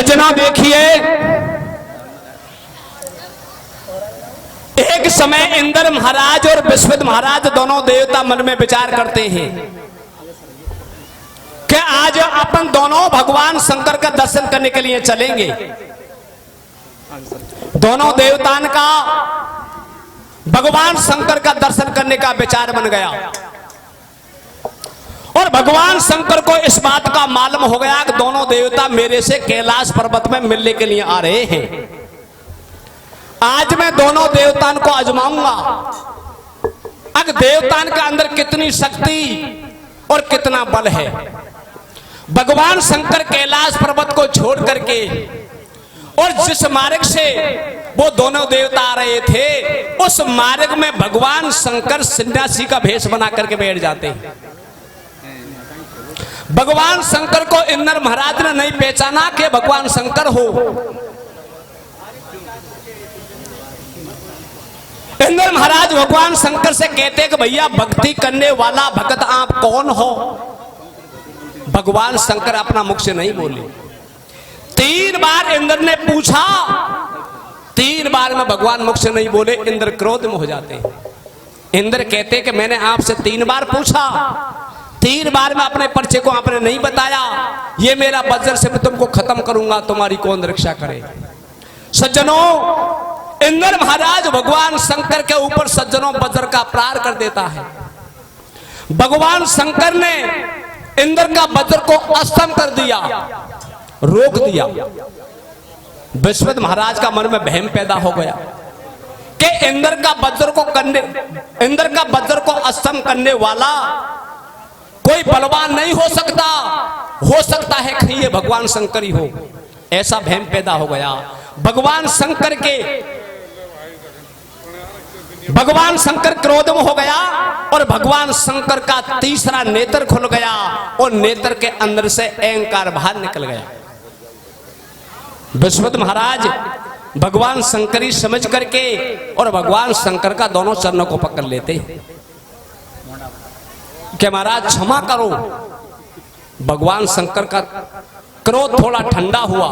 सज्जनों देखिए, एक समय इंद्र महाराज और विश्वद महाराज दोनों देवता मन में विचार करते हैं कि आज अपन दोनों भगवान शंकर का दर्शन करने के लिए चलेंगे। दोनों देवताओं का भगवान शंकर का दर्शन करने का विचार बन गया और भगवान शंकर को इस बात का मालूम हो गया कि दोनों देवता मेरे से कैलाश पर्वत में मिलने के लिए आ रहे हैं। आज मैं दोनों देवताओं को आजमाऊंगा, अगर देवताओं के अंदर कितनी शक्ति और कितना बल है। भगवान शंकर कैलाश पर्वत को छोड़ करके और जिस मार्ग से वो दोनों देवता आ रहे थे, उस मार्ग में भगवान शंकर सन्यासी का भेष बना करके बैठ जाते हैं। भगवान शंकर को इंद्र महाराज ने नहीं पहचाना कि भगवान शंकर हो। इंद्र महाराज भगवान शंकर से कहते कि भैया भक्ति करने वाला भक्त आप कौन हो। भगवान शंकर अपना मुख से नहीं बोले। 3 बार इंद्र ने पूछा, 3 बार में भगवान मुख से नहीं बोले। इंद्र क्रोध में हो जाते हैं। इंद्र कहते कि मैंने आपसे 3 बार पूछा, 3 बार में अपने परिचय को आपने नहीं बताया। ये मेरा वज्र से मैं तुमको खत्म करूंगा, तुम्हारी कौन रक्षा करे। सज्जनों, इंद्र महाराज भगवान शंकर के ऊपर सज्जनों वज्र का प्रहार कर देता है। भगवान शंकर ने इंद्र का वज्र को अस्तम कर दिया, रोक दिया। विश्वद महाराज का मन में वहम पैदा हो गया कि इंद्र का वज्र को अस्तम करने वाला कोई बलवान नहीं हो सकता है कहीं ये भगवान शंकर ही हो। ऐसा वहम पैदा हो गया। भगवान शंकर क्रोध में हो गया और भगवान शंकर का तीसरा नेत्र खुल गया और नेत्र के अंदर से अहंकार बाहर निकल गया। विश्वद महाराज भगवान शंकरी समझ करके और भगवान शंकर का दोनों चरणों को पकड़ लेते हैं कि महाराज क्षमा करो। भगवान शंकर का क्रोध थोड़ा ठंडा हुआ,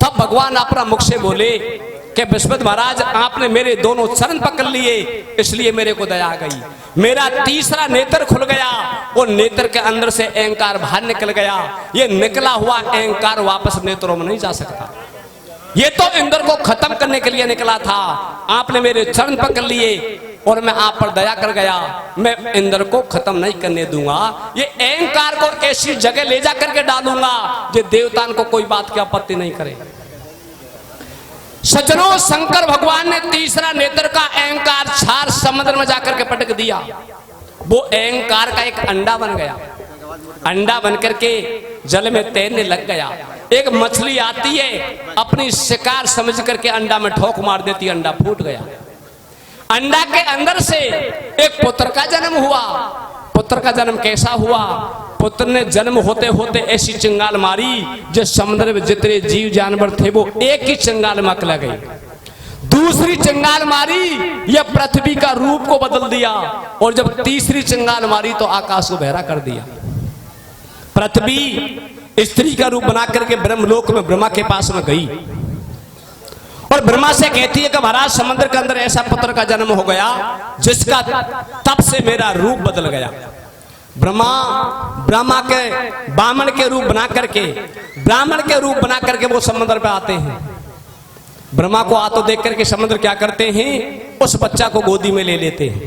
तब भगवान अपना मुख से बोले कि विश्वद महाराज आपने मेरे दोनों चरण पकड़ लिए, इसलिए मेरे को दया आ गई। मेरा तीसरा नेत्र खुल गया और नेत्र के अंदर से अहंकार बाहर निकल गया। ये निकला हुआ अहंकार वापस नेत्रों में नहीं जा सकता। ये तो इंद्र को खत्म करने के लिए निकला था। आपने मेरे चरण पकड़ लिए और मैं आप पर दया कर गया। मैं इंद्र को खत्म नहीं करने दूंगा। ये अहंकार को ऐसी जगह ले जा करके डालूंगा जो देवताओं को कोई बात की आपत्ति नहीं करे। सज्जनों, शंकर भगवान ने तीसरा नेत्र का अहंकार क्षार समुद्र में जाकर के पटक दिया। वो अहंकार का एक अंडा बन गया। अंडा बन करके जल में तैरने लग गया। एक मछली आती है, अपनी शिकार समझ करके अंडा में ठोक मार देती, अंडा फूट गया। अंडा के अंदर से एक पुत्र का जन्म हुआ। पुत्र का जन्म कैसा हुआ? पुत्र ने जन्म होते होते ऐसी चिंगाल मारी जिस समुद्र में जितने जीव जानवर थे वो एक ही चिंगाल में अकला गई। दूसरी चिंगाल मारी, यह पृथ्वी का रूप को बदल दिया और जब तीसरी चिंगाल मारी तो आकाश को बहरा कर दिया। पृथ्वी स्त्री का रूप बना करके ब्रह्मलोक में ब्रह्मा के पास में गई और ब्रह्मा से कहती है कि महाराज समुद्र के अंदर ऐसा पुत्र का जन्म हो गया जिसका तप से मेरा रूप बदल गया। ब्रह्मा के ब्राह्मण के रूप बना करके वो समुद्र पे आते हैं। ब्रह्मा को आतो देख करके समुद्र क्या करते हैं, उस बच्चा को गोदी में ले लेते हैं।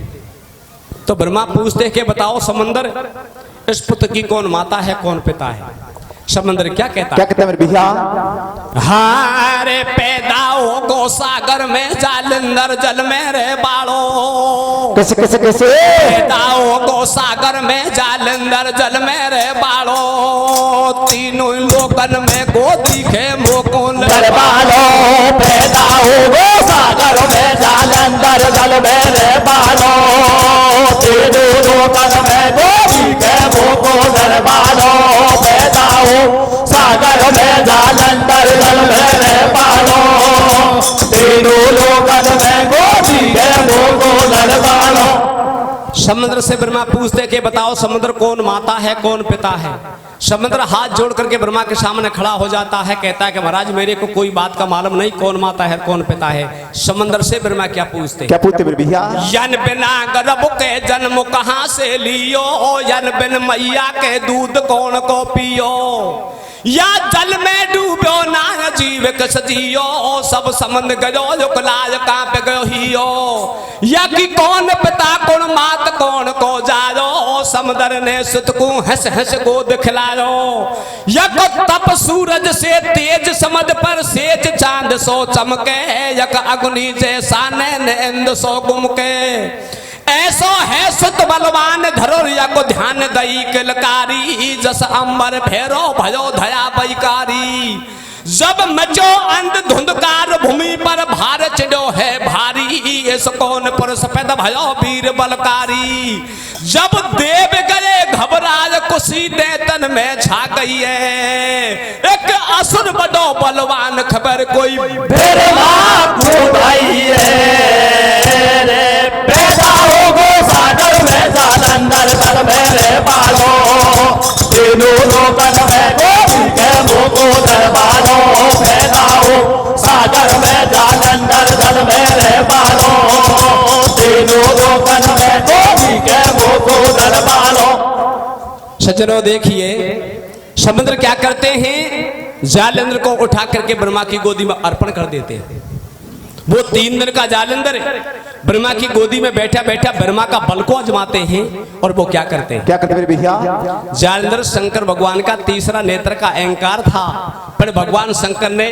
तो ब्रह्मा पूछते हैं कि बताओ समुद्र, इस पुत्र की कौन माता है कौन पिता है? समुद्र क्या कहता है मेरे भैया? हारे पैदा हो गो सागर में, जालंधर जल में रे बाड़ो। कैसे कैसे कैसे? पैदा हो गो सागर में, जालंधर जल में रे बाड़ो। तीनों लोकन में गोदी के मोकुल बाड़ो। पैदा हो गो सागर में, जालंधर जल में रे बाड़ो। तीनों लोकन में गोदी के मोकुल बाड़ो। पैदा हो सागर में, जालंधर जल में रे बाड़ो। तीनों लोकन में गोदी के मोकुल बाड़ो। समुद्र से ब्रह्मा पूछते कि बताओ समुद्र कौन माता है कौन पिता है। समुद्र हाथ जोड़ करके ब्रह्मा के सामने खड़ा हो जाता है, कहता है कि महाराज मेरे को कोई बात का मालूम नहीं, कौन माता है कौन पिता है। समुद्र से ब्रह्मा क्या पूछते मेरे भैया? यन बिना गर्भ के जन्म कहाँ से लियो, यन बिन मैया के दूध कौन को पियो, या जल में डूबो ना जीव कस जियो, सब समझ गयो जो लाज कांप गयो हियो, या कि कौन पिता कौन मात कौन को जायो, समुद्र ने सुत को हंस हंस गोद खिलायो, या को तप सूरज से तेज समझ पर सेज चांद सो चमके, यक अग्नि जैसा नैन सो गुमके, ऐसो है सुत बलवान धरोरिया को ध्यान दई किलकारी, जस अंबर भेरो भयो धया बैकारी, जब मचो अंध धुंधकार भूमि पर भार चिड़ो है भारी, इस कौन पर सफेद भयो वीर बलकारी, जब देव गए घबराज कुशी तन में छा गई है, एक असुर बड़ो बलवान खबर कोई मेरे बाप भाई रे, पैदा हो गो सागर में जालंधर दल मेरे बालो, तीनों लोकन में गोदी के मोको दरबारो, पैदा हो सागर में जालंधर दल मेरे बालो, तीनों लोकन में गोदी के मोको दरबारो। सज्जनों देखिए समुद्र क्या करते हैं, जालंधर को उठा करके ब्रह्मा की गोदी में अर्पण कर देते हैं। वो 3 दिन का जालंधर ब्रह्मा की गोदी में बैठा बैठा ब्रह्मा का बल को आजमाते हैं, और वो क्या करते हैं मेरे भैया? जालंधर शंकर भगवान का तीसरा नेत्र का अहंकार था, पर भगवान शंकर ने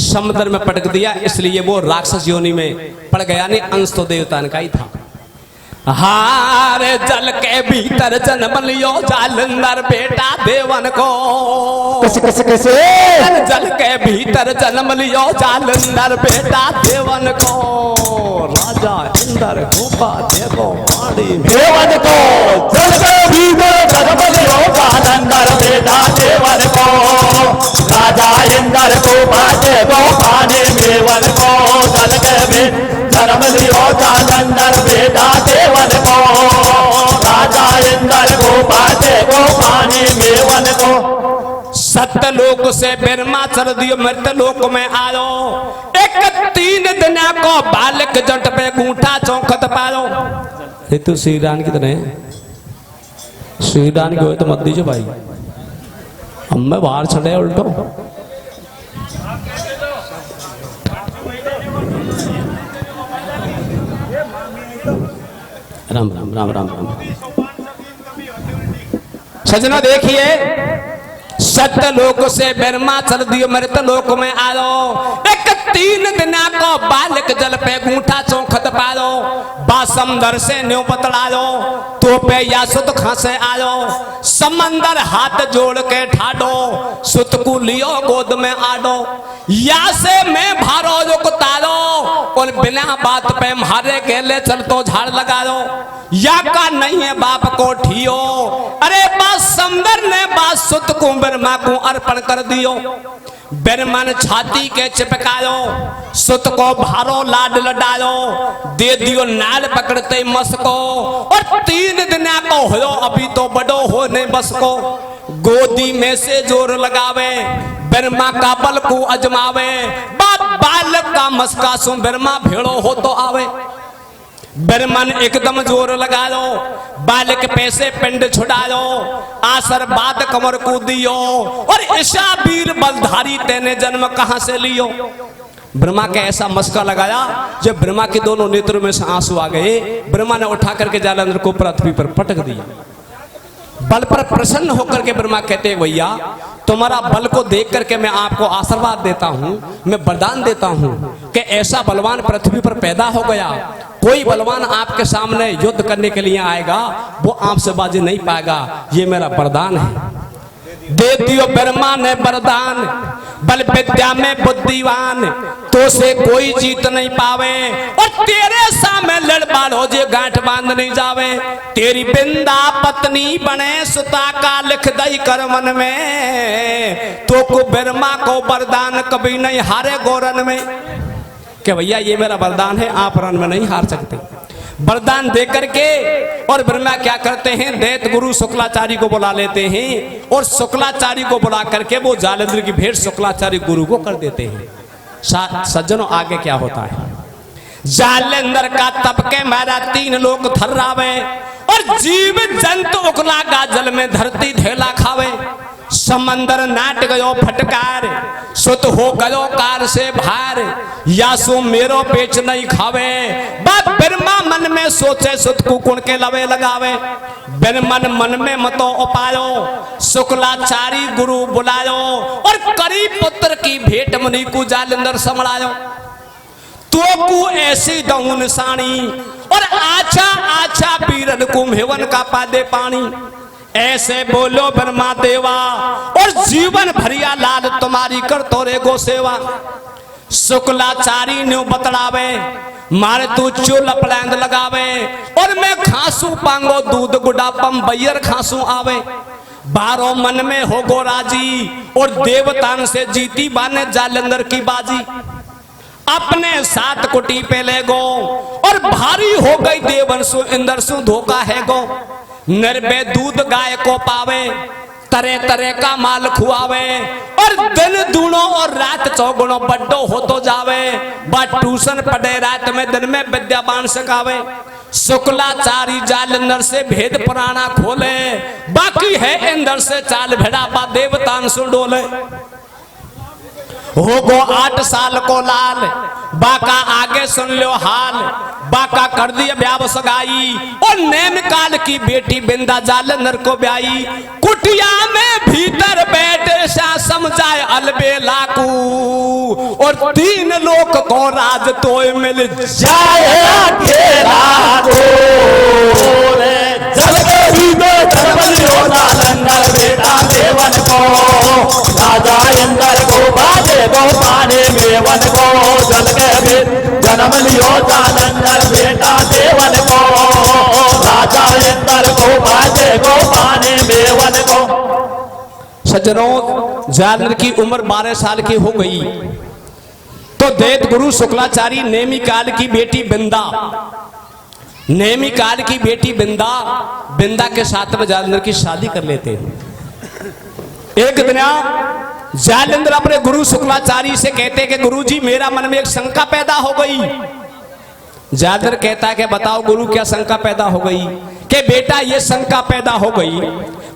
समुद्र में पटक दिया, इसलिए वो राक्षस योनि में पड़ गया, नहीं अंश तो देवता का ही था। हार जल के भीतर जन्म लियो जालंधर बेटा देवन को, कैसे जल के भीतर जन्म लियो जालंधर बेटा देवन को, राजा इंद्र गोपा देवो पानी देवन को, जल के भीतर जन्म लियो जालंधर बेटा देवन को, राजा इंद्र गोपा देवो पानी देवन को, जल के भीतर जन्म लियो जालंधर बेटा देवन को, राजा इंद्र गोपा देवो पानी देवन को। सत्यलोक से ब्रह्मा चल दियो मृतलोक में आयो, एक 3 दिन को बालक जट पे गूंठा चौखट पायो। ये तो श्री राम की तरह श्री राम की हो तो मत दीजिए भाई, हम में बाहर छड़े उल्टो। राम राम राम राम राम। सजना देखिए सत्यलोक से ब्रह्मा चल दियो मृतलोक में आयो, एक 3 दिन को बालक जल पे गूंठा चौखट पायो, बासमदर से न्यू पतड़ायो, तो पे या सुत खासे आयो, समंदर हाथ जोड़ के ठाडो, सुत को लियो गोद में आडो, या से मैं भारो जो कुतारो, और बिना बात पे मारे गेले चल तो झाड़ लगा दो, या का नहीं है बाप को ठियो, अरे बात समंदर ने बात सुत को ब्रह्मा को अर्पण कर दियो, ब्रह्मा ने छाती के चिपकायो, सुत को भारो लाड लडायो, दे दियो नाल पकड़ते मस को, और 3 दिन को हो अभी तो बड़ो हो नहीं बस को, गोदी में से जोर लगावे, ब्रह्मा का बल को अजमावे, बालक का मस्का सु ब्रह्मा भेड़ो हो तो आवे, ब्रह्मन एकदम जोर लगायो, बालक पैसे पिंड छुड़ायो, आसर बाद कमर को दियो, और ऐसा वीर बलधारी तेने जन्म कहां से लियो। ब्रह्मा के ऐसा मस्का लगाया जब ब्रह्मा के दोनों नेत्रों में से आंसू आ गए, ब्रह्मा ने उठा करके जालंधर को पृथ्वी पर पटक दिया। बल पर प्रसन्न होकर के ब्रह्मा कहते हैं भैया तुम्हारा बल को देख करके मैं आपको आशीर्वाद देता हूं, मैं वरदान देता हूं कि ऐसा बलवान पृथ्वी पर पैदा हो गया, कोई बलवान आपके सामने युद्ध करने के लिए आएगा वो आपसे बाजी नहीं पाएगा, ये मेरा वरदान है। दे दियो ब्रह्मा ने वरदान, बल विद्या में बुद्धिवान, तो से कोई जीत नहीं पावे, और तेरे सामने लड़ बालो जे गांठ बांध नहीं जावे, तेरी बिंदा पत्नी बने सुता का लिख दई कर मन में, तो को ब्रह्मा को वरदान कभी नहीं हारे गोरन में, कि भैया ये मेरा वरदान है आप रण में नहीं हार सकते। वरदान दे करके और ब्रह्मा क्या करते हैं, दैत गुरु शुक्लाचार्य को बुला लेते हैं और शुक्लाचार्य को बुला करके वो जालंधर की भेंट शुक्लाचार्य गुरु को कर देते हैं। सज्जनों आगे क्या होता है, जालंधर का तप के मारा 3 लोग थर्रावे और जीव जंतु उकला गा जल में धरती धेला खावे। समंदर नाट गयो फटकार, सुत हो गयो कार से भार, यासु मेरो पेच नहीं खावे। बाप ब्रह्मा मन में सोचे सुत कुकुण के लवे लगावे। ब्रह्मन मन में मतो उपायो, शुक्लाचारी गुरु बुलायो और करी पुत्र की भेंट मुनि को जालंधर संभलायो। तो को ऐसी दऊ निशानी और आछा आछा पीरन को हेवन का पादे पानी। ऐसे बोलो ब्रह्मा देवा और जीवन भरिया लाल तुम्हारी कर तोरे गो सेवा। शुक्लाचारी ने बतलावे मारे तू चुल प्लैंद लगावे और मैं खांसू पांगो दूध गुडापम बैयर खांसू आवे। 12 मन में हो गो राजी और देवतान से जीती बाने जालंधर की बाजी। अपने 7 कुटी पे ले गो और भारी हो गई देवन सु इंदर सु धोखा है गो। नरबे दूध गाय को पावे, तरह तरह का माल खुआवे और दिन दूनो और रात 4 गुणों बड्डो हो तो जावे। बट ट्यूशन पढ़े रात में दिन में विद्यावान सिखावे। शुक्लाचारी जालंधर से भेद पुराना खोले, बाकी है इंदर से चाल भेड़ा पा देवतान सु डोले। हो गो 8 साल को लाल, बाका आगे सुन लो हाल। बाका कर दिया ब्याह सगाई और नेम काल की बेटी बिंदा जालंधर को ब्याई। कुटिया में भीतर बैठे सा समझाए अलबेला को और 3 लोक को राज तो मिल जाए अकेला को। जल के भीतर धर्मलियो जालंधर बेटा देवन को, राजा इंदर को बाजे गो पाने मेवन को। जल के भीतर जन्म लियो जालंधर बेटा देवन को, राजा इंदर को बाजे गो पाने मेवन को। सज्जनों जालंधर की उम्र 12 साल की हो गई तो दैत गुरु शुक्लाचारी नेमी काल की बेटी बिंदा, नेमी काल की बेटी बिंदा के साथ में जालंधर की शादी कर लेते हैं। एक दिन जालंधर अपने गुरु शुक्लाचारी से कहते कि गुरुजी मेरा मन में एक शंका पैदा हो गई। जालंधर कहता है कि बताओ गुरु क्या शंका पैदा हो गई। कि बेटा ये शंका पैदा हो गई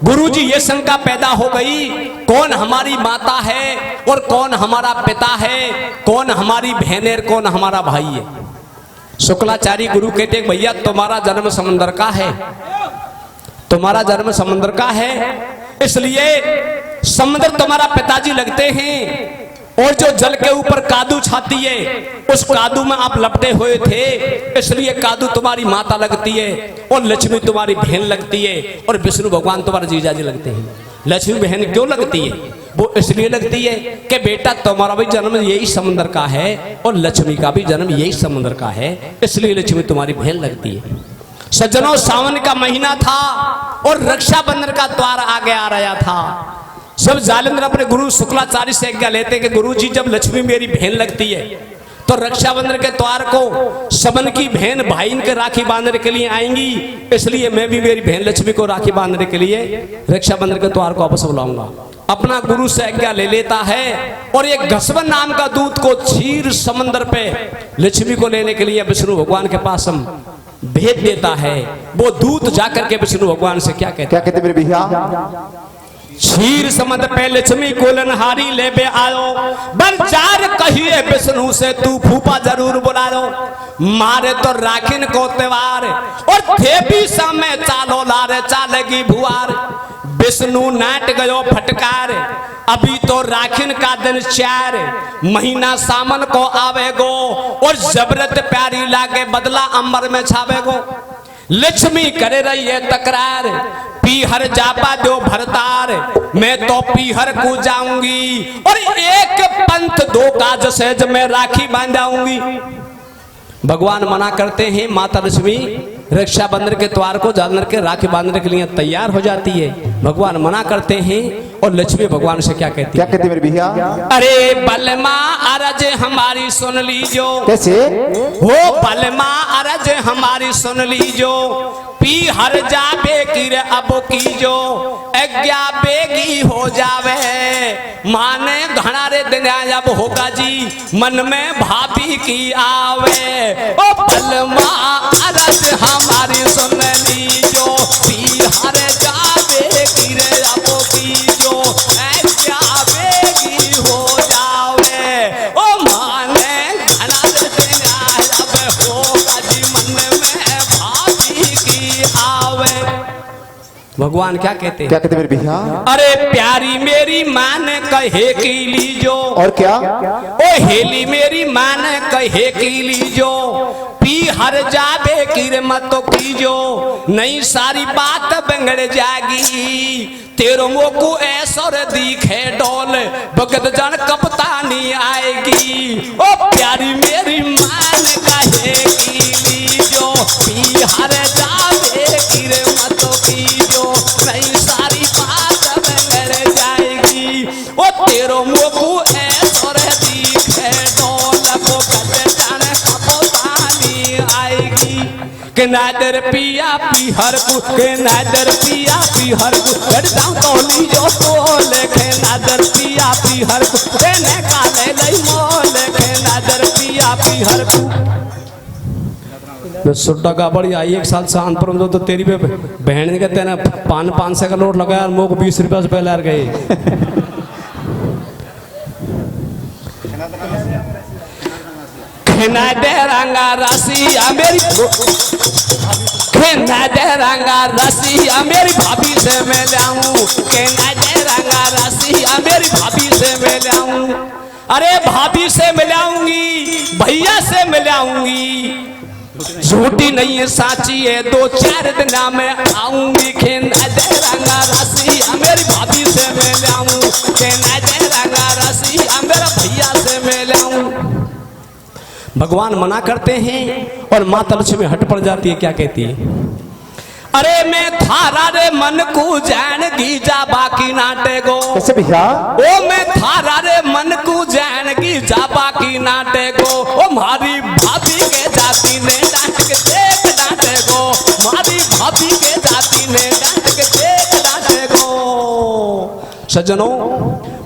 गुरुजी, ये शंका पैदा हो गई कौन हमारी माता है और कौन हमारा पिता है, कौन हमारी बहन है, कौन हमारा भाई है। शुक्लाचारी गुरु कहते भैया तुम्हारा जन्म समंदर का है, तुम्हारा जन्म समंदर का है, इसलिए समुद्र तुम्हारा पिताजी लगते हैं और जो जल के ऊपर कादू छाती है उस कादू में आप लपटे हुए थे, इसलिए कादू तुम्हारी माता लगती है और लक्ष्मी तुम्हारी बहन लगती है और विष्णु भगवान तुम्हारे जीजाजी लगते हैं। लक्ष्मी बहन क्यों लगती है? वो इसलिए लगती है कि बेटा तुम्हारा भी जन्म यही समुद्र का है और लक्ष्मी का भी जन्म यही समुद्र का है, इसलिए लक्ष्मी तुम्हारी बहन लगती है। सज्जनों सावन का महीना था और रक्षाबंधन का त्योहार आगे आ रहा था। जब जालंधर अपने गुरु शुक्लाचार्य से आज्ञा लेते कि गुरुजी जब लक्ष्मी मेरी बहन लगती है तो रक्षाबंधन के त्योहार को सबन की बहन भाई के राखी बांधने के लिए आएंगी, इसलिए मैं भी मेरी बहन लक्ष्मी को राखी बांधने के लिए रक्षाबंधन के त्योहार को वापस बुलाऊंगा। अपना गुरु से आज्ञा ले लेता है और एक घसवन नाम का दूत को क्षीर समंदर पे लक्ष्मी को लेने के लिए विष्णु भगवान के पास हम भेज देता है। वो दूत जाकर के विष्णु भगवान से क्या कहते मेरे भैया? क्षीर समुद्र पे लक्ष्मी कोलनहारी ले बे आयो, बरचार कहिए विष्णु से तू फूफा जरूर बुलायो। मारे तो राखिन को त्योहार और थे भी समय चालो लारे चालेगी भुआर। विष्णु नाट गयो फटकार, अभी तो राखिन का दिन 4 महीना सामन को आवेगो और जबरत प्यारी लागे बदला अंबर में छावेगो। लक्ष्मी करे रही है तकरार, पीहर जापा दो भरतार, मैं तो पीहर को जाऊंगी और एक पंथ 2 काज सहज में राखी बांधाऊंगी। भगवान मना करते हैं, माता लक्ष्मी रक्षाबंधन के त्योहार को जालंधर के राखी बांधने के लिए तैयार हो जाती है। भगवान मना करते हैं और लक्ष्मी भगवान से क्या कहती क्या कहते मेरे भैया? अरे बलमा अरज हमारी सुन लीजो। कैसे? हो बलमा अरज हमारी सुन लीजो, पी हर जाबे की रे अब कीजो, अज्ञा बेगी हो जावे, माने घना रे दिन अब होगा जी, मन में भाभी की आवे। ओ बलमा अरज हमारी सुन लीजो, पी हर जाबे की रे अब कीजो, अज्ञा बेगी हो जावे, ओ माने घना रे दिन अब होगा जी, मन में भाभी की आवे। भगवान क्या कहते हैं? क्या कहते मेरे भैया? अरे प्यारी मेरी माँ ने कहे की लीजो, और क्या? ओ हेली मेरी माँ ने कहे की लीजो, पी हर जाबे की रे मत कीजो, नहीं सारी बात बिगड़ जाएगी, तेरो मोकू ऐसर दिखे डोल, भगत जन कपतानी आएगी। ओ प्यारी मेरी माँ ने कहे की लीजो, पी हर जाबे की रे मत कीजो, नहीं सारी बात बिगड़ जाएगी, ओ तेरो मोकू ऐसर दिखे डोल, भगत जन कपतानी आएगी। के नादर पिया पी हर कु, के नादर पिया पी हर कु, गड़ता तोली जो तोल, के नादर पिया पी हर कु, के ने काले लई मोल, के नादर पिया पी हर कु। सुट्टा का बड़ी आई 1 साल से पर तो तेरी पे बहन ने कहते ना 500 का नोट लगाया और मुझको 20 रुपया से पहले आ गए। खेना दे रंगा रसिया मेरी, खेना दे रंगा रसिया मेरी भाभी से मैं लाऊं, खेना दे रंगा रसिया मेरी भाभी से मैं लाऊं, अरे भाभी से मिलाऊंगी, भैया से मिलाऊंगी, झूठी नहीं है साची है, 2-4 दिन में आऊंगी, खेना दे रंगा रसिया मेरी भाभी से मैं लाऊं, खेना दे रंगा रसिया मेरा भैया से मैं लाऊं। भगवान मना करते हैं और माता लक्ष्मी हट पड़ जाती है। क्या कहती है? अरे मैं थारा रे मन को जान गीजा बाकी नाटे गो। कैसे भैया? ओ मैं थारा रे मन को जान गीजा बाकी नाटे गो, ओ मारी भाभी के जाती ने डांट के देख डांटे गो, मारी भाभी के जाती ने डांट के देख डांटे गो। सज्जनों,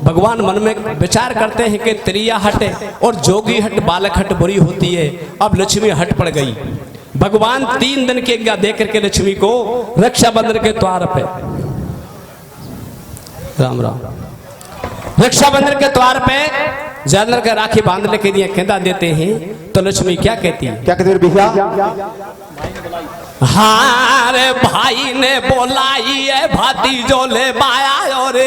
भगवान मन में विचार करते हैं कि त्रिया हटे और जोगी हट बालक हट बुरी होती है। अब लक्ष्मी हट पड़ गई। भगवान 3 दिन की आज्ञा दे करके लक्ष्मी को रक्षाबंधन के द्वार पे, राम राम, रक्षाबंधन के द्वार पे जालंधर का राखी बांधने के लिए कहता देते हैं। तो लक्ष्मी क्या कहती है? क्या कहते भैया? हाँ रे भाई ने बोलाई है भाती जो ले बाया रे।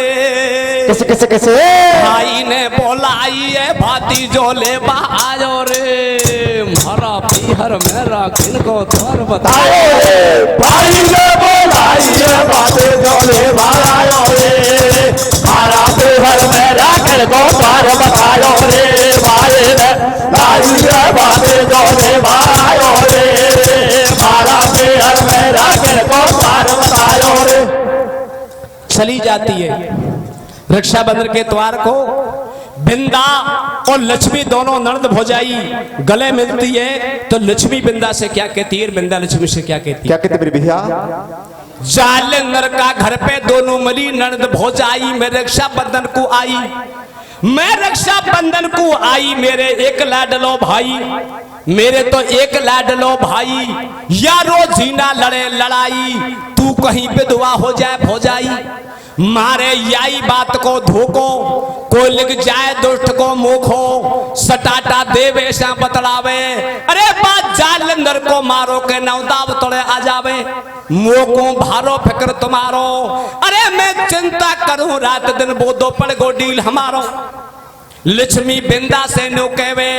कैसे कैसे कैसे? भाई ने बोलाई है भाती जो ले बाया रे, मारा पीहर मेरा किनको थोर बताओ रे। भाई ने बोलाई है भाती जो ले बाया रे, मारा पीहर मेरा किनको थोर बताओ रे। भाई ने बोलाई है भाती जो ले बाया रे, मारा पीहर मेरा किनको थोर बताओ रे। चली जाती है। रक्षाबंधन के त्योहार को बिंदा और लक्ष्मी दोनों नर्द भौजाई गले मिलती है। तो लक्ष्मी बिंदा से क्या कहती है? बिंदा लक्ष्मी से क्या कहती है? क्या कहते मेरे भैया? जालंधर का घर पे दोनों मली नर्द भौजाई, मैं रक्षाबंधन को आई, मैं रक्षाबंधन को आई, मेरे एक लाडलो भाई, मेरे तो एक लाडलो भाई, यारो जीना लड़े लड़ाई, तू कहीं विधवा हो जाए भौजाई, मारे याई बात को धोको, कोई लिख जाए दुष्ट को मुखो, सटाटा देवे से बतलावे, अरे बात जालंधर को मारो के नौदाब तोड़े आ जावे, मोको भारो फिक्र तुम्हारो, अरे मैं चिंता करूं रात दिन वो दो पड़ गो डील हमारो। लक्ष्मी बिंदा से नो कहवे,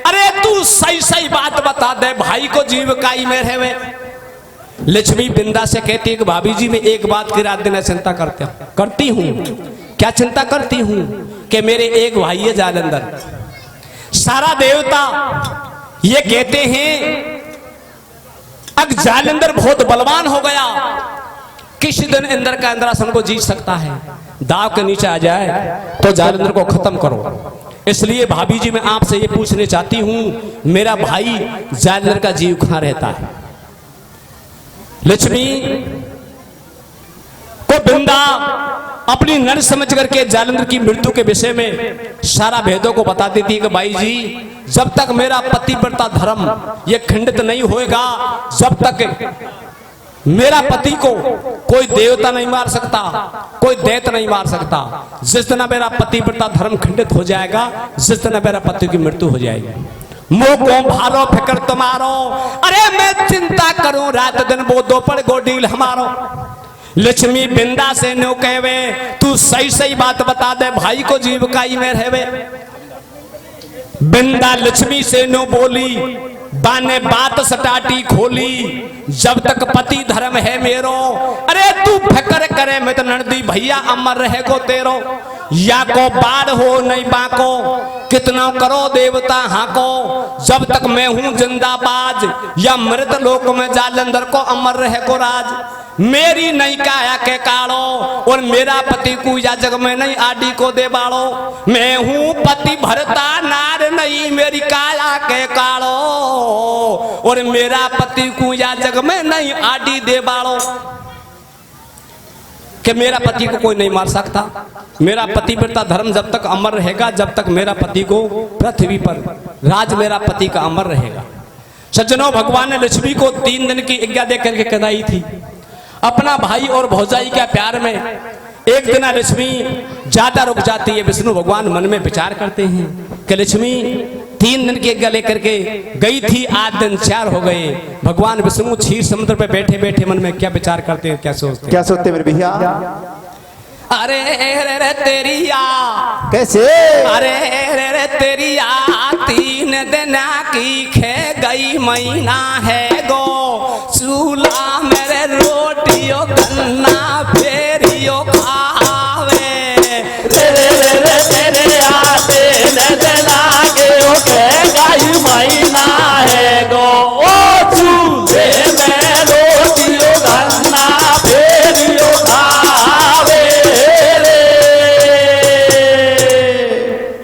अरे तू सही सही बात बता दे, भाई को जीविकाई में रहवे। लक्ष्मी बिंदा से कहती है कि भाभी जी मैं एक बात की रात दिन चिंता करती हूँ। क्या चिंता करती हूँ? कि मेरे एक भाई है जालंधर, सारा देवता ये कहते हैं अब जालंधर बहुत बलवान हो गया, किसी दिन इंद्र का इंद्रासन को जीत सकता है। दाव के नीचे आ जाए तो जालंधर को खत्म करो। इसलिए भाभी जी मैं आपसे ये पूछने चाहती हूं, मेरा भाई जालंधर का जीव कहां रहता है? लक्ष्मी को बिंदा अपनी नर समझ करके जालंधर की मृत्यु के विषय में सारा भेदों को बता देती है कि भाई जी, जब तक मेरा पतिव्रता धर्म ये खंडित नहीं होएगा, जब तक मेरा पति को कोई देवता नहीं मार सकता, कोई दैत्य नहीं मार सकता। जिस दिन मेरा पतिव्रता धर्म खंडित हो जाएगा, जिस दिन मेरा पति की मृत्यु हो जाएगी। मुंह को भारो फिक्र तुम्हारो, अरे मैं चिंता करूं रात दिन वो दोपहर गोडील हमारो। लक्ष्मी बिंदा से नो कहवे, तू सही सही बात बता दे, भाई को जीविकाई में रहवे। बिंदा लक्ष्मी से नो बोली, बाने बात सटाटी खोली, जब तक पति धर्म है मेरो, अरे तू फिक्र करे मैं तो नंदी भैया अमर रहेगो तेरो। या को बाढ़ हो नहीं बाको, कितना करो देवता हाको, जब तक मैं हूं जिंदाबाज, या मृत लोक में जालंधर को अमर रहेगो राज। मेरी नहीं काया के काड़ो, और मेरा पति को या जग में नहीं आडी को दे बाड़ो। मैं हूं पति भरता नार नहीं मेरी काया के काड़ो, और मेरा पति को या जग में नहीं आडी दे बाड़ो। कि मेरा पति को कोई नहीं मार सकता, मेरा पतिव्रता धर्म जब तक अमर रहेगा, जब तक मेरा पति को पृथ्वी पर राज मेरा पति का अमर रहेगा। सज्जनों, भगवान ने लक्ष्मी को 3 दिन की आज्ञा दे करके कहलाई थी। अपना भाई और भौजाई के प्यार में एक दिन लक्ष्मी ज्यादा रुक जाती है। विष्णु भगवान मन में विचार करते हैं कि लक्ष्मी 3 दिन की आज्ञा लेकर के गई थी, आज दिन 4 हो गए। भगवान विष्णु क्षीर समुद्र पे बैठे बैठे मन में क्या विचार करते हैं, क्या सोचते मेरे भैया? अरे रे तेरी आ कैसे? अरे रे तेरी आ 3 दिन की खे गई महीना है गो, चूल्हा मेरे रोटियों गन्ना फेरियो खावे। रे रे रे रे तेरे आते न लागे ओ के गई महीना है गो, ओ चूल्हे में रोटियों गन्ना फेरियो खावे रे।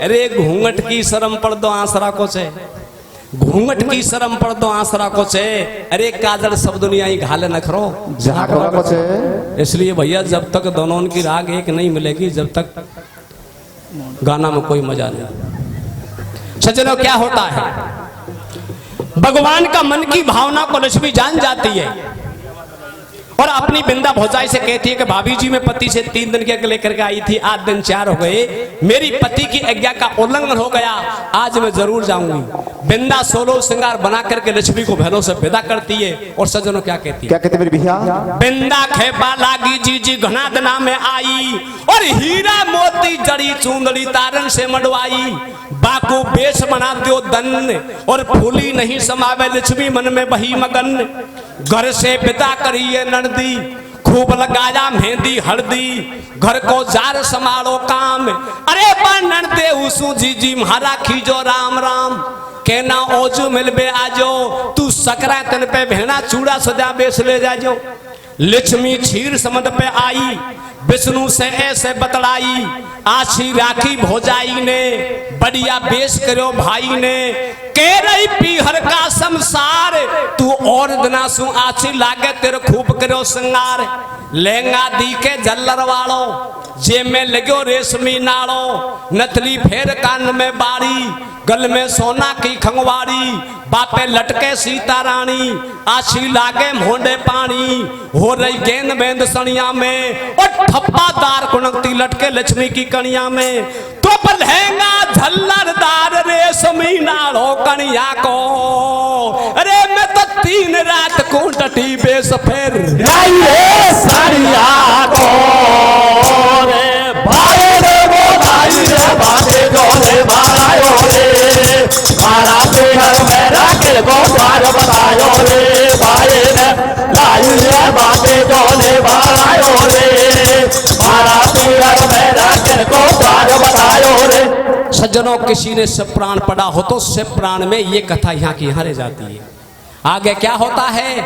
अरे घूंघट की शर्म पड़ दो आसरा को से, घूंघट की शर्म पड़ दो आसरा को से। अरे काजल सब दुनिया ही घाले नखरो को से। इसलिए भैया जब तक दोनों की राग एक नहीं मिलेगी, जब तक गाना में कोई मजा नहीं। सज्जनों, क्या होता है, भगवान का मन की भावना को लक्ष्मी जान जाती है और अपनी बिंदा भौजाई से कहती है कि भाभी जी मैं पति से 3 दिन की आज्ञा लेकर के आई थी, आज दिन 4 हो गए, मेरी पति की आज्ञा का उल्लंघन हो गया, आज मैं जरूर जाऊंगी। बिंदा 16 श्रृंगार बना करके लक्ष्मी को बहनों से विदा करती है। और सज्जनों क्या कहती है, क्या कहते मेरे भैया? बिंदा खेपा लागी जी घना दना में आई, और हीरा मोती जड़ी चूंदड़ी तारन से मडवाई। बाकू बेश बना दो दन, और फूली नहीं समावे लक्ष्मी मन में बही मगन। घर से विदा करिए नंदी, खूब लगाया मेहंदी हल्दी, घर को जार संभालो काम। अरे बनन दे उसू जी महारा खीजो राम राम, कहना ओजू मिलबे आजो, तू सकरा तन पे भेना चूड़ा सजा बेच ले जाजो। लक्ष्मी क्षीर समुद्र पे आई, विष्णु से ऐसे बतलाई, आशी राखी भौजाई ने, बढ़िया बेश करो भाई ने। कह रही पीहर का संसार, तू और दिना सु आशी लागे तेरे खूब करो श्रृंगार। लहंगा दी के जल्लर वालो, जेब में लगो रेशमी नाड़ो, नथली फेर कान में बाड़ी, गल में सोना की खंगवाड़ी। बापे लटके सीता रानी, आशी लागे मोंडे पानी, हो रही गेंद बेंद सनिया में, और ठप्पादार कुणकती लटके लक्ष्मी की कनिया में। तो लहंगा झल्लरदार रेशमी नाड़ो कनिया को, अरे मैं तो 3 रात को टटी बेस फेर साड़िया को रे भाई रे वो भाई रे बाते जोले भायो रे, मारा पेहर मेरा किल को द्वार बतायो रे, भाई रे भाई रे बाते जोले भायो रे, मारा पेहर मेरा किल को द्वार बतायो रे। सज्जनों, किसी ने शिव प्राण पढ़ा हो तो शिव प्राण में ये कथा यहाँ की यहाँ रह जाती है। आगे क्या होता है,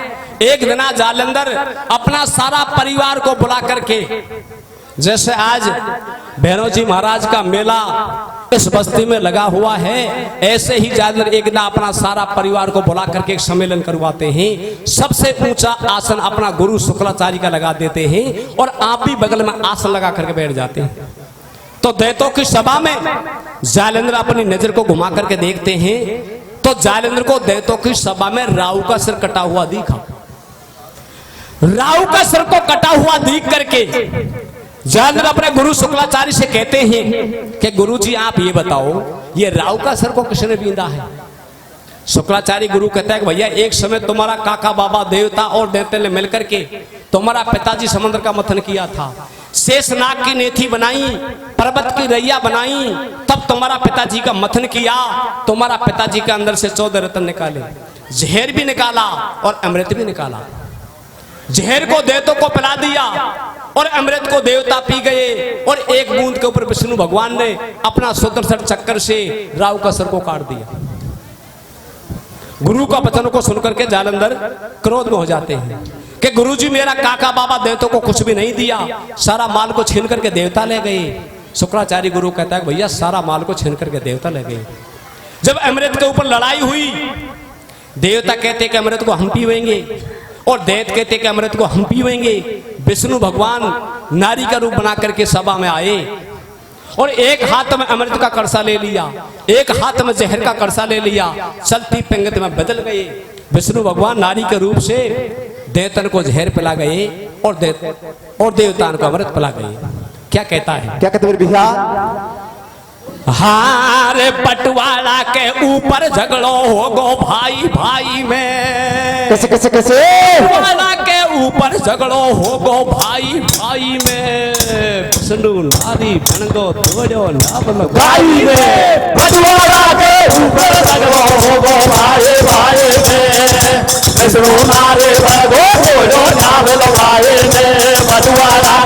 एक दिन जालंधर अपना सारा परिवार को बुला करके, जैसे आज भैरव जी महाराज का मेला इस बस्ती में लगा हुआ है, ऐसे ही जालंधर एक दिन अपना सारा परिवार को बुला करके एक सम्मेलन करवाते हैं। सबसे ऊंचा आसन अपना गुरु शुक्लाचार्य का लगा देते हैं और आप भी बगल में आसन लगा करके बैठ जाते हैं। तो दैतों की सभा में जालंधर अपनी नजर को घुमा करके देखते हैं, तो जालंधर को दैतों की सभा में राहु का सिर कटा हुआ दिखा। राहु का सिर को कटा हुआ देख करके जालंधर अपने गुरु शुक्लाचार्य से कहते हैं कि गुरु जी आप ये बताओ, ये राहु का सिर को किसने बींदा है? शुक्लाचार्य गुरु कहता है कि भैया एक समय तुम्हारा काका बाबा देवता और देवता ने मिलकर के तुम्हारा पिताजी समुद्र का मंथन किया था, शेषनाग की नेथी बनाई, पर्वत की रैया बनाई, तब तुम्हारा पिताजी का मंथन किया, तुम्हारा पिताजी के अंदर से 14 रत्न निकाले, जहर भी निकाला और अमृत भी निकाला। जहर को देवताओं को पिला दिया और अमृत को देवता पी गए, और एक बूंद के ऊपर विष्णु भगवान ने अपना सुदर्शन चक्कर से राहु का सिर को काट दिया। गुरु का वचन को सुनकर के जालंधर क्रोध में हो जाते हैं कि गुरु जी मेरा काका बाबा देवताओं को कुछ भी नहीं दिया, सारा माल को छीन करके देवता ले गए। शुक्राचार्य गुरु कहता है भैया सारा माल को छीन करके देवता ले गए। जब अमृत के ऊपर लड़ाई हुई, देवता कहते कि अमृत को हम पीवेंगे और दैत्य कहते कि अमृत को हम पीवेंगे। विष्णु भगवान नारी का रूप बना करके सभा में आए और एक हाथ में अमृत का कड़सा ले लिया, एक हाथ में जहर का कड़सा ले लिया, चलती पंगत में बदल गए। विष्णु भगवान नारी के रूप से देवतन को जहर पिला गए और देवतान को अमृत पिला गए। क्या कहता है, क्या कहते मेरे भैया? हारे बंटवारा के ऊपर झगड़ो हो गो भाई भाई में, कैसे कैसे कैसे? बंटवारा के ऊपर झगड़ो हो गो भाई भाई में, विष्णु नारी बन गो दौड़ो नाम भाई में, बंटवारा के ऊपर झगड़ो हो गो भाई भाई में, विष्णु नारी बन गो दौड़ो नाम भाई में, बंटवारा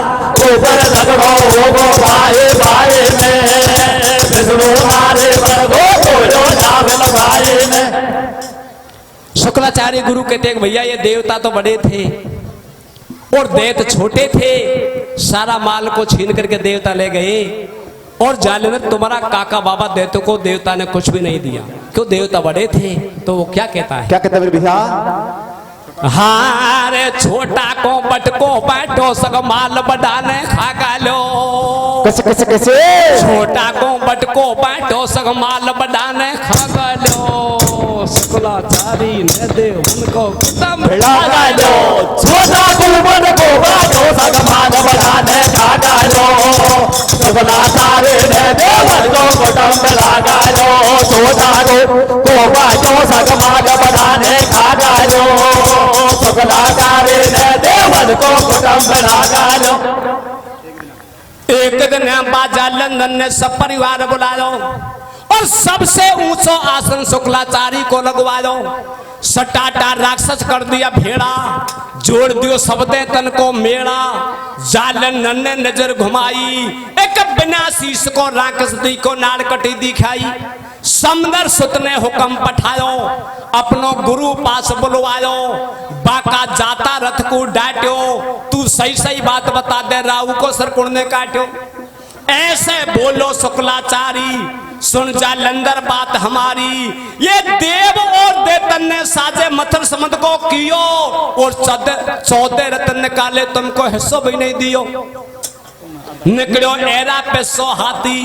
ऊपर झगड़ो हो गो भाई भाई में, विष्णु नारी बन गो दौड़ो नाम भाई में। शुक्लाचार्य गुरु कहते हैं भैया ये देवता तो बड़े थे और दैत्य छोटे थे, सारा माल को छीन करके देवता ले गए, और जालंधर तुम्हारा काका बाबा दैत्य को देवता ने कुछ भी नहीं दिया, क्यों? देवता बड़े थे। तो वो क्या कहता है, क्या कहते मेरे भैया? हारे छोटा को बटको बैठो सग माल बढ़ाने खा लो, कैसे कैसे कैसे? छोटा को बटको बैठो सग माल बढ़ाने खा लो, शुक्लाचार्य ने देवन को कदम लगा लो, छोटा कुलबन को बाटो सग माल बढ़ाने खा लो, शुक्लाचार्य ने देवन को कदम लगा लो, छोटा को बाटो सग माल बढ़ाने खा लो, शुक्लाचार्य ने देवन को कदम लगा लो। एक दिन जालंधर ने सब परिवार बुला लो और सबसे ऊंचा आसन शुक्लाचार्य को लगवा लो। सटाटा राक्षस कर दिया भेड़ा, जोड़ दियो सबदे तन को मेड़ा, जालंधर ने नजर घुमाई, एक बिना शीश को राक्षस दी को नाड़ कटी दिखाई। समंदर सुत ने हुक्म पठायो, अपनो गुरु पास बुलवायो, बाका जाता रथ को डांट्यो, तू सही सही बात बता दे राहु को सर कुण ने काट्यो। ऐसे बोलो शुक्लाचार्य सुन जालंधर बात हमारी, ये देव और देतन ने साजे मथुर समद को कियो और 14 रत्न निकाले, तुमको हिस्सों भी नहीं दियो। निकलो एरा पे 100 हाथी,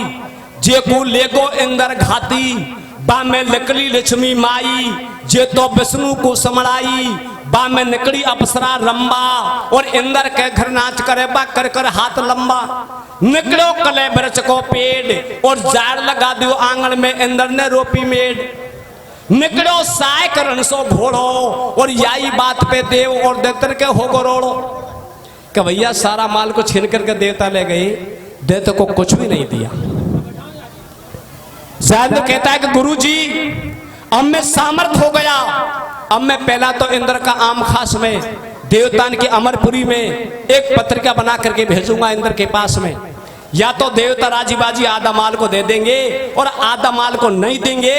जेको लेगो इंदर घाती, बा में निकली लक्ष्मी माई, जे तो विष्णु को समड़ाई, बा में निकली अप्सरा रंबा, और इंदर के घर नाच करे बा कर कर हाथ लंबा। निकलो कले बरच को पेड़ और जाड़ लगा दियो आंगन में, इंदर ने रोपी मेड़। निकलो साय करण सो घोड़ो और याई बात पे देव और देवतर के हो गरोड़ो। कि भैया सारा माल को छीन करके देवता ले गए, देवता को कुछ भी नहीं दिया। जालंधर कहता है कि गुरुजी अब मैं सामर्थ हो गया, अब मैं पहला तो इंद्र का आम खास में देवतान की अमरपुरी में एक पत्रिका बना करके भेजूंगा इंद्र के पास में, या तो देवता राजी बाजी आधा माल को दे देंगे और आधा माल को नहीं देंगे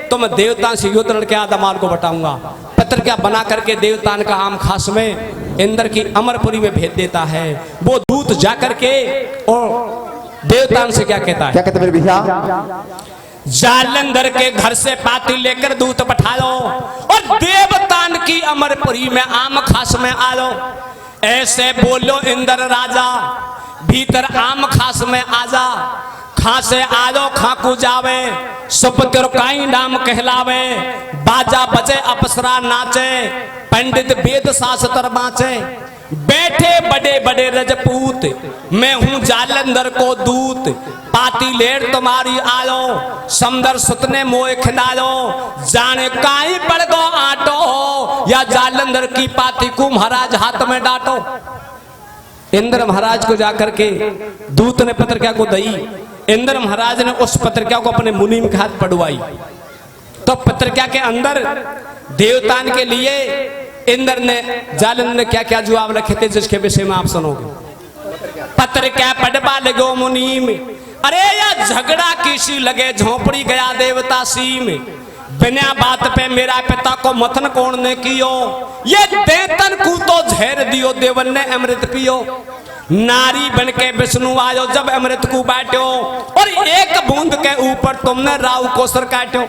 तो मैं देवता से युद्ध लड़के आधा माल को बटाऊंगा। पत्रिका बना करके देवतान का आम खास में इंद्र की अमरपुरी में भेज देता है। वो दूत जा करके और देवतान से क्या कहता है, क्या कहते मेरे भैया? जालंधर के घर से पाती लेकर दूत पठाओ और देवतान की अमरपुरी में आम खास में आलो। ऐसे बोलो इंद्र राजा, भीतर आम खास में आजा। खासे आलो खाकू जावे, सुपतिर काई नाम कहलावे। बाजा बजे अप्सरा नाचे, पंडित वेद शास्त्र बाँचे। बैठे बड़े बड़े रजपूत, मैं हूँ जालंधर को दूत। पाती लेर तुम्हारी आयो, समंदर सुतने मोए खिलायो। जाने काई पड़ गो आटो, या जालंधर की पाती को महाराज हाथ में डांटो। इंद्र महाराज को जाकर के दूत ने पत्रिका को दई। इंद्र महाराज ने उस पत्रिका को अपने मुनीम के हाथ पढ़वाई। तो पत्रिका के अंदर देवतान के लिए इंद्र ने जालंधर ने क्या क्या जवाब रखे थे, जिसके विषय में आप सुनोगे। पत्रिका पढ़वा लगो मुनीम, अरे या झगड़ा किसी लगे झोपड़ी गया देवता सीम। बिना बात पे मेरा पिता को मथन कौन ने कियो, ये देतन को तो झेर दियो देवन ने अमृत पियो। नारी बन के विष्णु आयो जब अमृत को बांटो, और एक बूंद के ऊपर तुमने राव को सर काटो।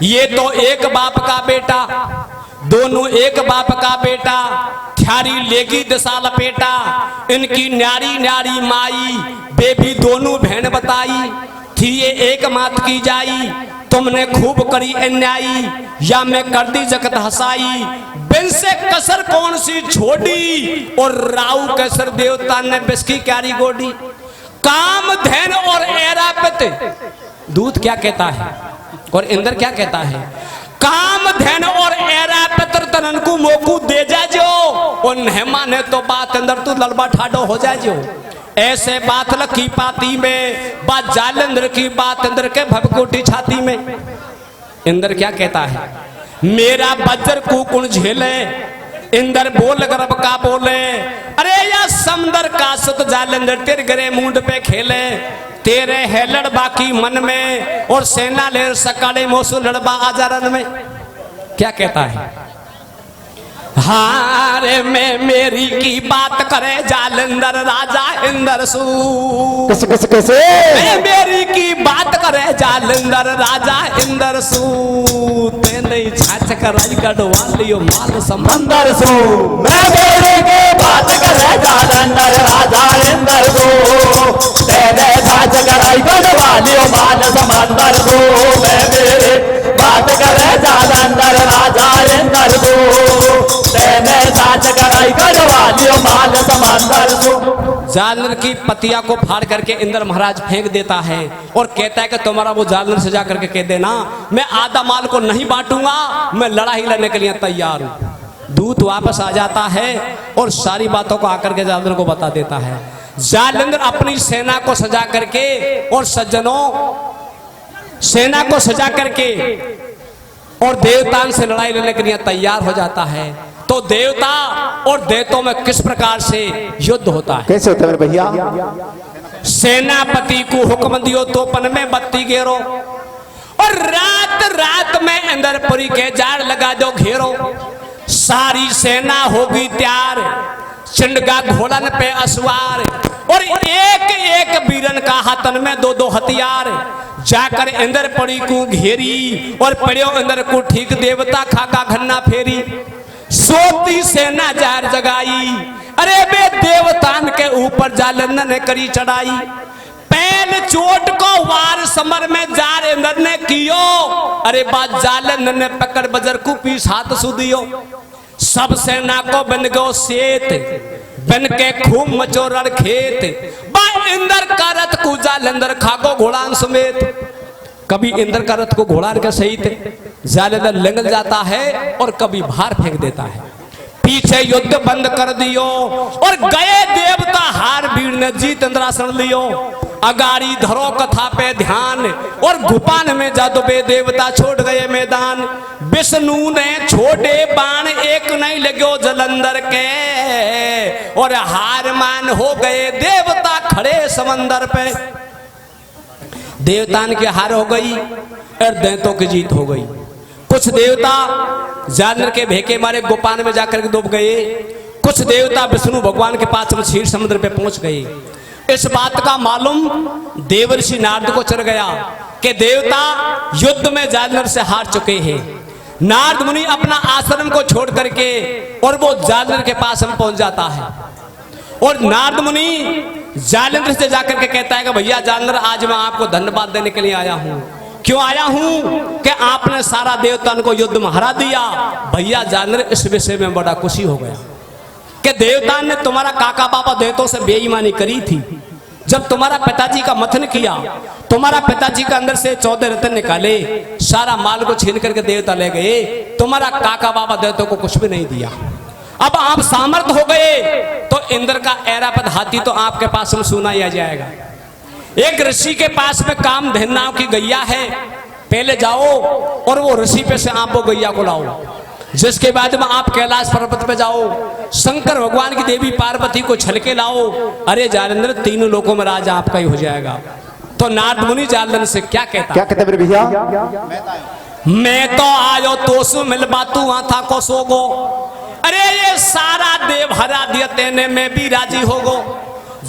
ये तो एक बाप का बेटा, दोनों एक बाप का बेटा। थारी लेगी दशा लपेटा, इनकी न्यारी न्यारी माई। बेबी दोनों बहन बताई, थी ये एक मात की जाई। तुमने खूब करी अन्यायी, या मैं कर दी जगत हसाई। बिन से कसर कौन सी छोड़ी, और राव कसर देवता ने बिस्की क्यारी गोडी। काम धैन और ऐरापत, दूत क्या कहता है और इंद्र क्या कहता है। काम धैन और ऐरापत तनन को मोकू दे जाजो, और नहमा ने तो बात अंदर तू लड़बा ठाडो हो जाजो। ऐसे बात लखी पाती में, बात जालंधर की बात अंदर के भभकोटी छाती में। इंद्र क्या कहता है, मेरा बज्र को कुण झेले। इंद्र बोल गर्भ का बोले, अरे या समंदर का सुत जालंधर तेरे गरे मुंड पे खेले। तेरे है लड़बा की मन में, और सेना ले सकाले मोसू लड़बा आजारन में। क्या कहता है, हारे में मेरी की बात करे जालंधर राजा इंद्र सू। कैसे कैसे कैसे? मेरी की बात करे जालंधर राजा इंद्र सू। तेने छाछ कराई गढ़वा लियो माल समंदर सू। मैं मेरी की बात करे जालंधर राजा इंद्र सू। तेने छाछ कराई गढ़वा लियो माल समंदर सू। मैं मेरी बात करे जालंधर राजा इंद्र सू। जालंधर की पतिया को फाड़ करके इंद्र महाराज फेंक देता है और कहता है कि तुम्हारा वो जालंधर से जाकर के कह देना, मैं आधा माल को नहीं बांटूंगा, मैं लड़ाई लड़ने के लिए तैयार हूं। दूत वापस आ जाता है और सारी बातों को आकर के जालंधर को बता देता है। जालंधर अपनी सेना को सजा करके और सज्जनों सेना को सजा करके और देवतान से लड़ाई लड़ने के लिए तैयार हो जाता है। तो देवता और दैत्यों में किस प्रकार से युद्ध होता है, कैसे होता है मेरे भैया? सेनापति को हुक्म दियो तो पन में बत्ती घेरो, और रात रात में इंद्रपुरी के जाड़ लगा दो घेरो। सारी सेना होगी तैयार, चिंडगा घोड़न पे असवार, और एक एक वीरन का हाथन में दो दो हथियार। जाकर इंद्रपुरी को घेरी और पड़ियो इंद्र को ठीक देवता खाका घन्ना फेरी। सोती सेना जार जगाई, अरे बे देवतान के ऊपर जालंधर ने करी चढ़ाई। पहल चोट को वार समर में जार इंद्र ने कियो, अरे बात जालंधर ने पकड़ बजर को पीस हाथ सुदियो। सब सेना को बन गो सेत, बन के खूब मचोरड़ खेत। बा इंद्र का रथ को जालंधर खागो घोड़ान समेत। कभी इंद्र का रथ को घोड़ा के सहित जालंधर लंगल जाता है और कभी बाहर फेंक देता है। पीछे युद्ध बंद कर दियो और गए देवता हार भीड़ ने जीत इंद्रासन लियो। अगारी धरो कथा पे ध्यान और गुपान में जादू बे देवता छोड़ गए मैदान। विष्णु ने छोटे बाण एक नहीं लगो जलंधर के, और हार मान हो गए देवता खड़े समंदर पे। देवतान की हार हो गई, और दैत्यों की जीत हो गई। कुछ देवता जानवर के भेके मारे गोपान में जाकर के डूब गए, कुछ देवता विष्णु भगवान के पास में क्षीर समुद्र पे पहुंच गए। इस बात का मालूम देवर्षि नारद को चल गया कि देवता युद्ध में जानवर से हार चुके हैं। नारद मुनि अपना आश्रम को छोड़ करके और वो जानवर के पास में पहुंच जाता है और नारद मुनि जानवर से जाकर के कहता है कि भैया जानवर, आज मैं आपको धन्यवाद देने के लिए आया हूं। क्यों आया हूं कि आपने सारा देवताओं को युद्ध में हरा दिया। भैया जानवर, इस विषय में बड़ा खुशी हो गया कि देवता ने तुम्हारा काका बाबा देवताओं से बेईमानी करी थी। जब तुम्हारा पिताजी का मथन किया, तुम्हारा पिताजी के अंदर से 14 रत्न निकाले, सारा माल को छीन करके देवता ले गए, तुम्हारा काका बाबा देवताओं को कुछ भी नहीं दिया। अब आप सामर्थ हो गए तो इंद्र का ऐरापद हाथी तो आपके पास में सुना ही आ जाएगा। एक ऋषि के पास में कामधेनु नाम की गैया है, पहले जाओ और वो ऋषि पे से आप वो गैया को लाओ। जिसके बाद में आप कैलाश पर्वत पे जाओ, शंकर भगवान की देवी पार्वती को छलके लाओ। अरे जालंधर, तीनों लोकों में राज आपका ही हो जाएगा। तो नारद मुनि जालंधर से क्या कहते मेरे भैया? मैं तो आयो तो सु मिलबा तू आथा को सोगो। अरे ये सारा देव हरा दिया तेने में भी राजी होगो।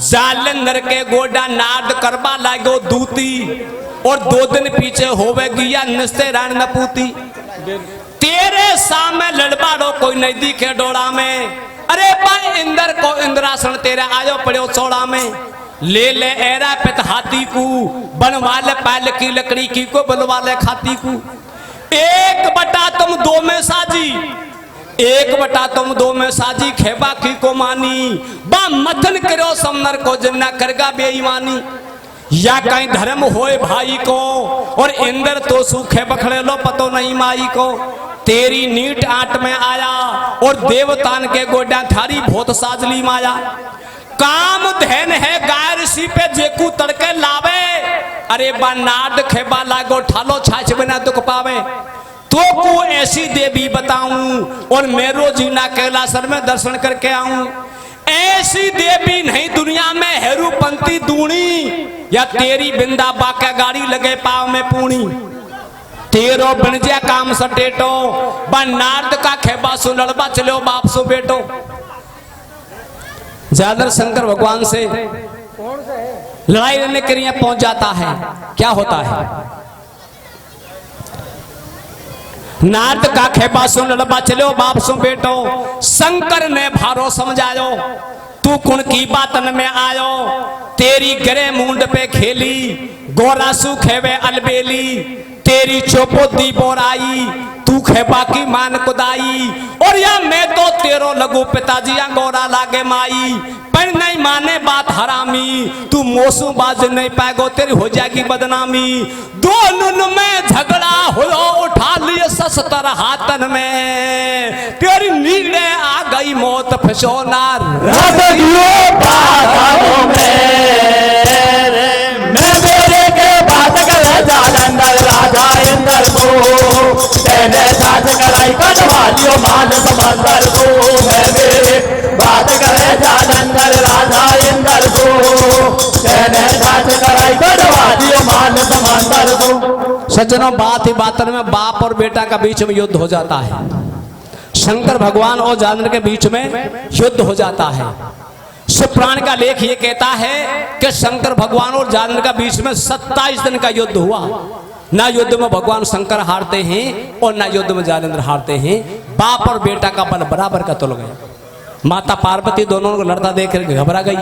जालंधर के गोडा नारद करबा लागो दूती और 2 दिन पीछे होवे गिया निस्ते रान नपूती। तेरे सामने लड़बाड़ो कोई नजदीक है डोड़ा में। अरे भाई इंद्र को इंद्रासन तेरा आयो पड़ो चौड़ा में। ले ले ऐरा पित हाथी को, बनवा ले पायल की लकड़ी की को, बनवा ले खाती को। 1/2 तुम 2 में साजी, 1/2 तुम 2 में साजी, खेबा की को मानी। बा मथन करो समनर को, जिन्ना करगा बेईमानी। या कहीं धर्म होए भाई को और इंद्र तो सूखे बखड़े लो, पतो नहीं माई को। तेरी नीट आट में आया और देवतान के गोडा थारी बहुत साजली माया। काम धैन है गाय ऋषि पे जेकू तड़के लावे। अरे बा नाद खेबा लागो ठालो छाछ बिना दुख पावे। तो को ऐसी देवी बताऊं और मेरो जीना कैलाशर में दर्शन करके आऊं। ऐसी देवी नहीं दुनिया में हेरूपंती दूणी, या तेरी बिंदा बाका गाड़ी लगे पाव में पूणी। तेरो बनजिया काम सटेटो, बा नारद का खेबा सु लड़बा चलो बाप सु बेटो। जालंधर शंकर भगवान से लड़ाई लड़ने के लिए पहुंच जाता है। क्या होता है? नारद का खेबा सु लड़बा चलो बाप सु बेटो। शंकर ने भारो समझायो, तू कुण की बातन में आयो। तेरी गरे मुंड पे खेली, गोरा सु खेवे अलबेली। तेरी चौपोती बोराई, तू खेबा की मान कुदाई। और या मैं तो तेरो लगू पिताजी गोरा लागे माई। पर नहीं माने बात हरामी, तू मोसू बाज नहीं पाएगो, तेरी हो जाएगी बदनामी। दोनों में झगड़ा हो उठा लिए सस्तर हाथन में। तेरी नीड़े आ गई मौत फसोनार जालंधर राजा इंद्र को, तेने साथ कराई कटवालियों मान समंदर को। मैं मेरे बात करे जालंधर राजा इंद्र को, तेने साथ कराई कटवालियों मान समंदर को। सज्जनों, बात ही बातन में बाप और बेटा का बीच में युद्ध हो जाता है। शंकर भगवान और जालंधर के बीच में युद्ध हो जाता है। शिवपुराण का लेख ये कहता है कि शंकर भगवान और जालंधर का बीच में 27 दिन का युद्ध हुआ। ना युद्ध में भगवान शंकर हारते हैं और ना युद्ध में जालंधर हारते हैं। बाप और बेटा का बल बराबर का तुल गया। माता पार्वती दोनों को लड़ता देख कर घबरा गई।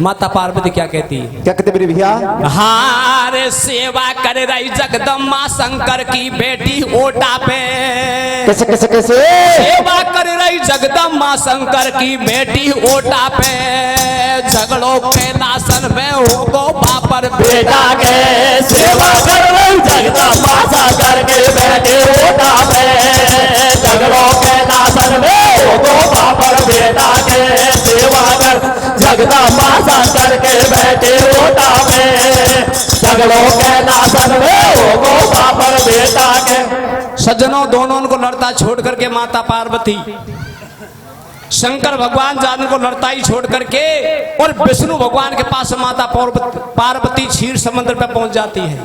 माता पार्वती क्या कहती है? क्या कहते मेरे भैया? हारे सेवा कर रही जगदम्बा शंकर की बेटी ओटा पे। कैसे कैसे कैसे? सेवा कर रही जगदम्बा शंकर की बेटी ओटा पे। झगड़ों के नासन में होगो बापर बेटा के। सेवा कर रही जगदम्बा शंकर की बेटी ओटा पे। झगड़ों के नासन में होगो बापर बेटा के। सेवा कर जगदम्बा शंकर के बेटे ओटा में। झगड़ों के नासन में होगो बापर बेटा के। सज्जनों, दोनों को लड़ता छोड़ करके माता पार्वती शंकर भगवान जान को लड़ताई छोड़ करके और विष्णु भगवान के पास माता पार्वती क्षीर समुद्र पर पहुंच जाती है।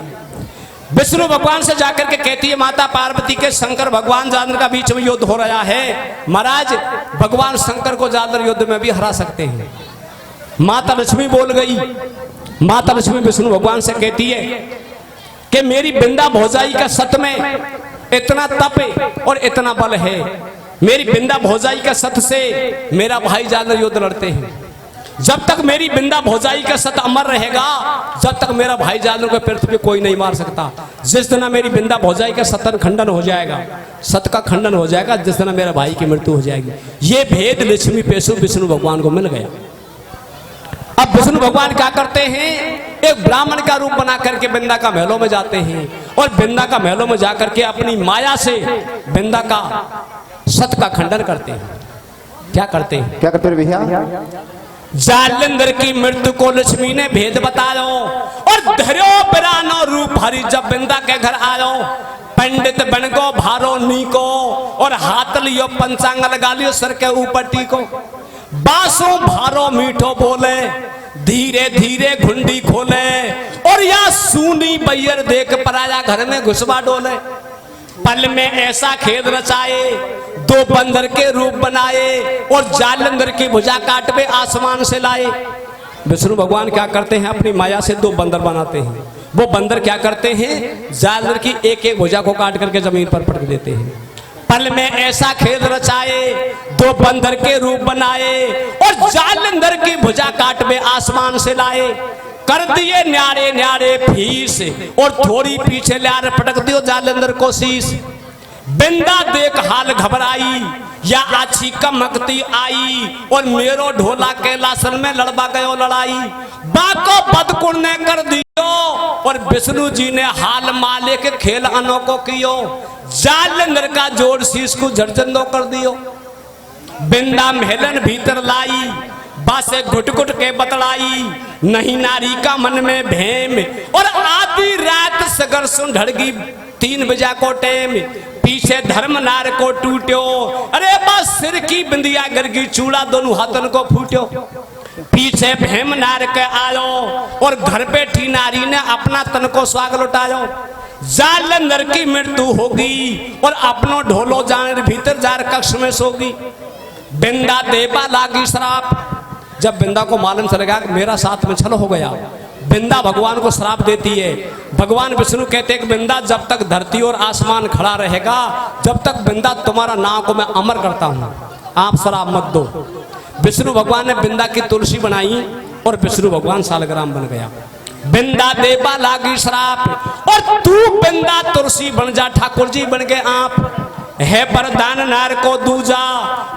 विष्णु भगवान से जाकर के कहती है माता पार्वती के शंकर भगवान जादर का बीच में युद्ध हो रहा है, महाराज भगवान शंकर को जादर युद्ध में भी हरा सकते हैं। माता लक्ष्मी बोल गई। माता लक्ष्मी विष्णु भगवान से कहती है कि मेरी बिंदा भौजाई का सत में इतना तप और इतना बल है, मेरी बिंदा भौजाई का सत से मेरा भाई जादर युद्ध लड़ते हैं। जब तक मेरी बिंदा भौजाई का सत अमर रहेगा, जब तक मेरा भाई जादर को पृथ्वी पे कोई नहीं मार सकता। जिस दिन मेरी बिंदा भौजाई का सतन खंडन हो जाएगा, सत का खंडन हो जाएगा, जिस दिन मेरा भाई की मृत्यु हो जाएगी। ये भेद लक्ष्मी पेशु विष्णु भगवान को मिल गया। अब विष्णु भगवान क्या करते हैं, एक ब्राह्मण का रूप बना करके बिंदा का महलों में जाते हैं और बिंदा का महलों में जाकर के अपनी माया से बिंदा का सत का खंडन करते हैं। क्या करते हैं, क्या करते भैया? जालंधर की मृत्यु को लक्ष्मी ने भेद बतायो और धर्यो पिरानो रूप हरि जब बिंदा के घर आयो। पंडित बन को भारो नीको और हाथ लियो पंचांग लगा लियो सर के ऊपर टीको। बासों भारो मीठो बोले धीरे धीरे घुंडी खोले और या सूनी बैयर देख पराया घर में घुसवा डोले। पल में ऐसा खेद रचाए, दो बंदर के रूप बनाए और जालंधर की भुजा काट पे आसमान से लाए। विष्णु भगवान क्या करते हैं, अपनी माया से दो बंदर बनाते हैं। वो बंदर क्या करते हैं, जालंधर की एक एक भुजा को काट करके जमीन पर पटक देते हैं। पल में ऐसा खेद रचाए, दो बंदर के रूप बनाए और जालंधर की भुजा काट पे आसमान से लाए। कर दिए न्यारे न्यारे फीस और थोड़ी पीछे ल्यार पटक दियो जालंधर को शीश। बिंदा देख हाल घबराई या आछी कमकती आई और मेरो ढोला के लासन में लड़वा गयो लड़ाई। बाको बदकुण ने कर दियो और विष्णु जी ने हाल माले के खेल अनोखो कियो। जालंधर का जोड़ शीश को झरझंदो कर दियो। बिंदा महलन भीतर लाई बासे घुट घुट के बतलाई। नहीं नारी का मन में भेम और आधी रात सगर सुन ढड़गी 3 बजा को टेम। पीछे धर्म नार को टूट्यो, अरे बस सिर की बिंदिया गरगी चूड़ा दोनों हाथन को फूट्यो। पीछे भेम नार के आयो और घर बैठी नारी ने अपना तन को स्वाग लुटायो। जालंधर की मृत्यु होगी और अपनो ढोलो जाने भीतर जार कक्ष में सोगी। बिंदा देवा लागी श्राप। जब बिंदा को मालूम चलेगा कि मेरा साथ में छल हो गया, बिंदा भगवान को श्राप देती है। भगवान विष्णु कहते हैं कि बिंदा जब तक धरती और आसमान खड़ा रहेगा, जब तक बिंदा तुम्हारा नाम को मैं अमर करता हूं, आप श्राप मत दो। विष्णु भगवान ने बिंदा की तुलसी बनाई और विष्णु भगवान सालग्राम बन गया। बिंदा देवा लागी श्राप और तू बिंदा तुलसी बन जा, ठाकुर जी बन गए आप। है वरदान नार को दूजा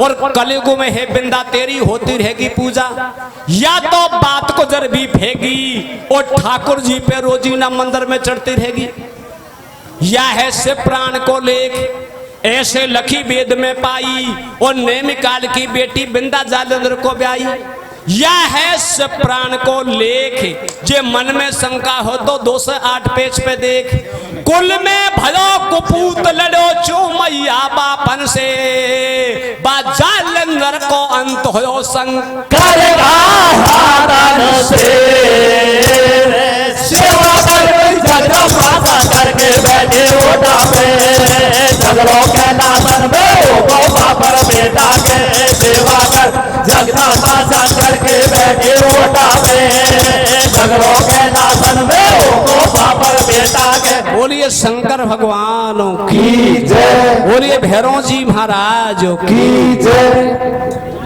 और कलयुग में है बिंदा तेरी होती रहेगी पूजा। या तो बात को जर भी फेंगी और ठाकुर जी पे रोजीना मंदिर में चढ़ती रहेगी। या है से प्राण को लेख ऐसे लखी वेद में पाई और नैमिकाल की बेटी बिंदा जालंधर को ब्याई। या है से प्राण को लेख जे मन में शंका हो तो 208 पेज पे देख। कुल में भलो कुपूत लड़ो चो मैया बापन से, जालंधर को अंत हो शंकर से। सेवा करके बैठे ओटा पे झगड़ों के नासन में पर बेटा के सेवा कर जगता शासन करके बैठे ओटा पे झगड़ों के नासन में पर बेटा के। बोलिए शंकर भगवान की जय, बोलिए भैरव जी महाराज की जय।